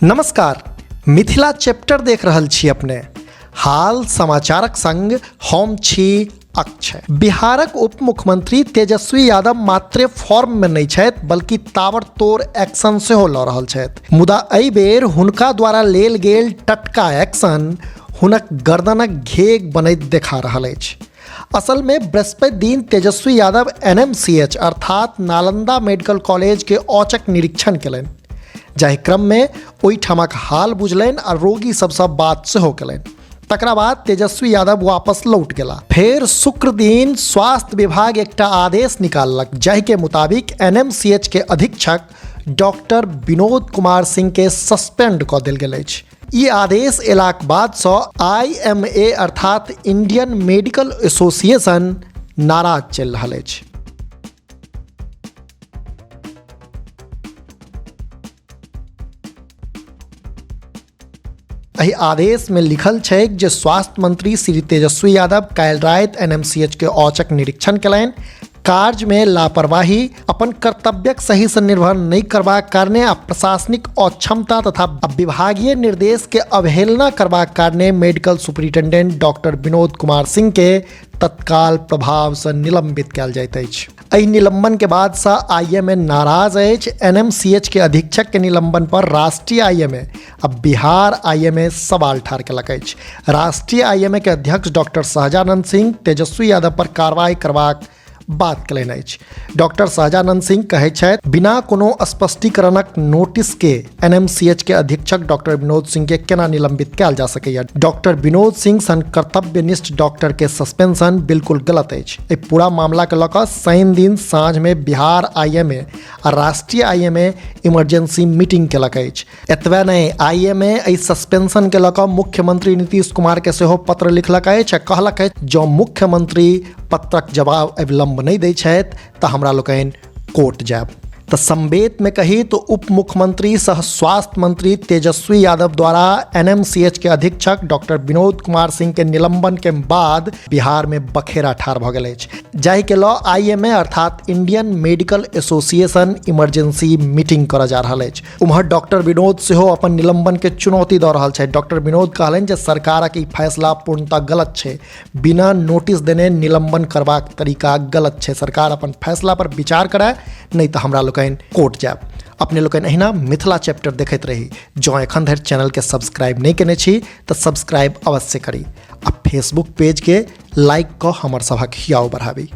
नमस्कार, मिथिला चैप्टर देख रहल छी अपने। हाल समाचारक संग हम छी अक्षय। बिहारक उप मुख्यमंत्री तेजस्वी यादव मात्र फॉर्म में नहीं छथि बल्कि ताबड़तोड़ एक्शन सेहो लऽ रहल छथि। मुदा एहि बेर हुनका द्वारा लेल गेल टटका एक्शन हुनक गर्दनक घेग बनैत देखा रहल अछि। असल में बृहस्पति दिन तेजस्वी यादव NMCH अर्थात नालंदा मेडिकल कॉलेज के औचक निरीक्षण कयलनि, जाहि क्रम में ओहिठामक हाल बुझलनि आ रोगी सबसँ बात सेहो कयलनि। तकरा बाद तेजस्वी यादव वापस लौट गेला। फेर शुक्र दिन स्वास्थ्य विभाग एकटा आदेश निकाललक, जाहि के मुताबिक NMCH के अधीक्षक डॉक्टर विनोद कुमार सिंह के सस्पेंड कऽ देल गेल अछि। ई आदेश एलाक बाद सँ IMA अर्थात इंडियन मेडिकल एसोसिएशन नाराज चलि रहल अछि। एहि आदेश में लिखल छै जे स्वास्थ्य मंत्री श्री तेजस्वी यादव काल्हि राति NMCH के औचक निरीक्षण कयलनि। कार्य में लापरवाही, अपन कर्तव्यक सही से निर्वहन नहीं करबाक कारणे आ प्रशासनिक अक्षमता तथा विभागीय निर्देश के अवहेलना करबाक कारणे medical superintendent doctor Vinod Kumar Singh के तत्काल प्रभाव से निलंबित कयल जाइत अछि। एहि निलंबन के बाद से IMA नाराज अछि। NMCH के अधीक्षक के निलंबन पर राष्ट्रीय IMA अब बिहार IMA सवाल ठाढ़ केलक अछि। राष्ट्रीय IMA के अध्यक्ष डॉक्टर सहजानंद सिंह तेजस्वी यादव पर कार्रवाई करबाक बात कयलनि अछि। डॉक्टर सहजानंद सिंह कहै छथि, बिना कोनो स्पष्टीकरणक नोटिस के NMCH के अधीक्षक डॉक्टर विनोद सिंह के केना निलंबित कयल जा सकैया। डॉक्टर विनोद सिंह सन कर्तव्यनिष्ठ डॉक्टर के सस्पेंशन बिल्कुल गलत अछि। एहि पूरा मामला के लऽ कऽ शनि दिन साँझ में बिहार IMA आ राष्ट्रीय IMA इमरजेंसी मीटिंग केलक अछि। एतबे नहि, IMA एहि सस्पेंशन के लऽ कऽ मुख्यमंत्री नीतीश कुमार के सेहो पत्र लिखलक अछि आ कहलक अछि, जँ मुख्यमंत्री पत्रक जवाब अविलंब नहीं दै छथि तऽ हमरा लोकनि कोर्ट जायब। तो संवेद में कही तो उप मुख्यमंत्री सह स्वास्थ्य मंत्री तेजस्वी यादव द्वारा NMCH के अधीक्षक डॉक्टर विनोद कुमार सिंह के निलंबन के बाद बिहार में बखेरा ठाढ़ भऽ गेल अछि, जाहि के लऽ IMA अर्थात Indian medical association emergency meeting करऽ जा रहल अछि। उम्हर डॉक्टर विनोद सेहो अपन निलंबन के चुनौती दऽ रहल छथि। डॉक्टर विनोद कहलनि जे सरकारक ई फैसला पूर्णतः गलत छै। बिना नोटिस देने निलंबन करबाक तरीका गलत छै। सरकार अपन फैसला पर विचार करे, नहीं तो हमरा कोर्ट जायब। अपने लोकनि अहिना मिथिला चैप्टर देखैत रही। जँ एखन धरि चैनल के सब्सक्राइब नहीं केने छी तऽ सब्सक्राइब अवश्य करी आ फेसबुक पेज के लाइक कऽ हमर सभक हियाव बढ़ाबी।